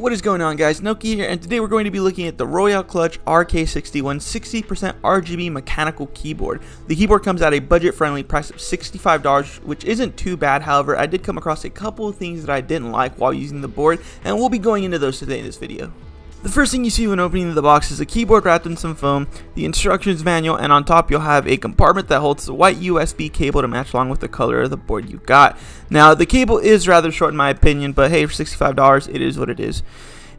What is going on, guys? Ducky here, and today we're going to be looking at the Royal Clutch RK61 60% RGB mechanical keyboard. The keyboard comes at a budget-friendly price of $65, which isn't too bad. However, I did come across a couple of things that I didn't like while using the board, and we'll be going into those today in this video. The first thing you see when opening the box is a keyboard wrapped in some foam, the instructions manual, and on top you'll have a compartment that holds the white USB cable to match along with the color of the board you got. Now, the cable is rather short in my opinion, but hey, for $65 it is what it is.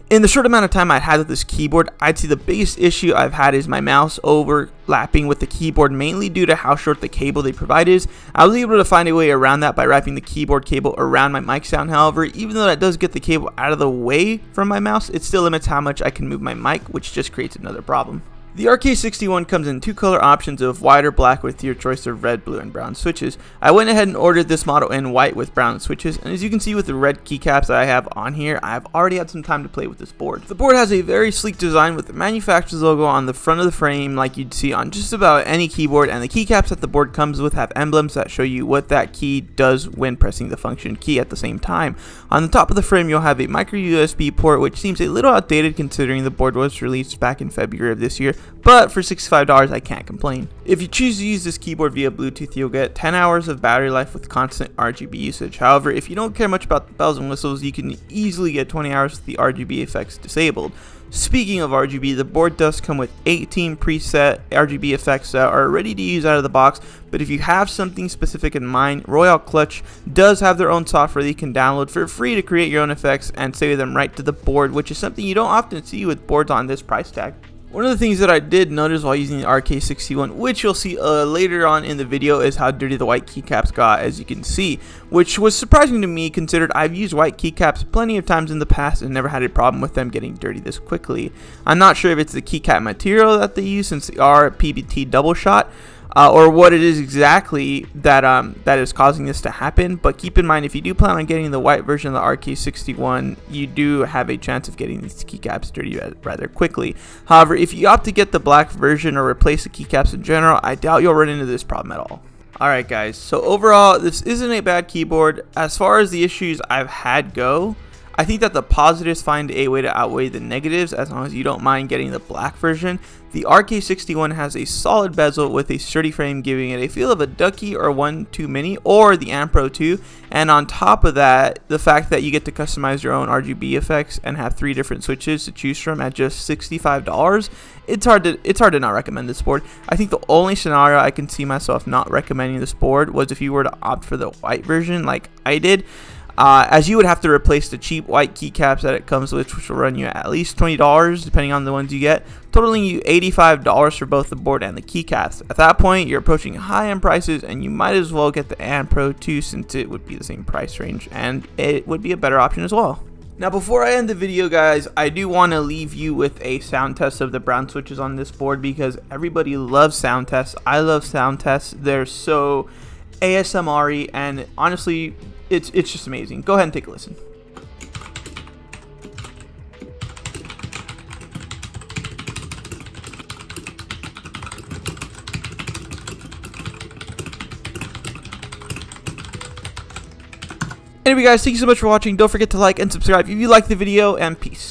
In the short amount of time I had with this keyboard, I'd say the biggest issue I've had is my mouse overlapping with the keyboard, mainly due to how short the cable they provide is. I was able to find a way around that by wrapping the keyboard cable around my mic stand. However, even though that does get the cable out of the way from my mouse, it still limits how much I can move my mic, which just creates another problem. The RK61 comes in two color options of white or black with your choice of red, blue, and brown switches. I went ahead and ordered this model in white with brown switches, and as you can see with the red keycaps that I have on here, I've already had some time to play with this board. The board has a very sleek design with the manufacturer's logo on the front of the frame like you'd see on just about any keyboard, and the keycaps that the board comes with have emblems that show you what that key does when pressing the function key at the same time. On the top of the frame you'll have a micro USB port, which seems a little outdated considering the board was released back in February of this year. But for $65 I can't complain. If you choose to use this keyboard via Bluetooth, you'll get 10 hours of battery life with constant RGB usage. However, if you don't care much about the bells and whistles, you can easily get 20 hours with the RGB effects disabled. Speaking of RGB, the board does come with 18 preset RGB effects that are ready to use out of the box, but if you have something specific in mind, Royal Clutch does have their own software that you can download for free to create your own effects and save them right to the board, which is something you don't often see with boards on this price tag. One of the things that I did notice while using the RK61, which you'll see later on in the video, is how dirty the white keycaps got, as you can see, which was surprising to me considered I've used white keycaps plenty of times in the past and never had a problem with them getting dirty this quickly. I'm not sure if it's the keycap material that they use, since they are PBT double shot, or what it is exactly that that is causing this to happen, but keep in mind if you do plan on getting the white version of the RK61, you do have a chance of getting these keycaps dirty rather quickly. However, if you opt to get the black version or replace the keycaps in general, I doubt you'll run into this problem at all. Alright guys, so overall this isn't a bad keyboard. As far as the issues I've had go, I think that the positives find a way to outweigh the negatives as long as you don't mind getting the black version. The RK61 has a solid bezel with a sturdy frame, giving it a feel of a Ducky or 1-2 Mini or the Ampro 2, and on top of that, the fact that you get to customize your own RGB effects and have 3 different switches to choose from at just $65, it's hard to not recommend this board. I think the only scenario I can see myself not recommending this board was if you were to opt for the white version like I did. As you would have to replace the cheap white keycaps that it comes with, which will run you at least $20 depending on the ones you get, totaling you $85 for both the board and the keycaps. At that point, you're approaching high-end prices, and you might as well get the Ampro 2 since it would be the same price range, and it would be a better option as well. Now, before I end the video, guys, I do want to leave you with a sound test of the brown switches on this board because everybody loves sound tests. I love sound tests. They're so ASMR-y, and honestly, it's just amazing. Go ahead and take a listen. Anyway guys, thank you so much for watching. Don't forget to like and subscribe if you liked the video, and peace.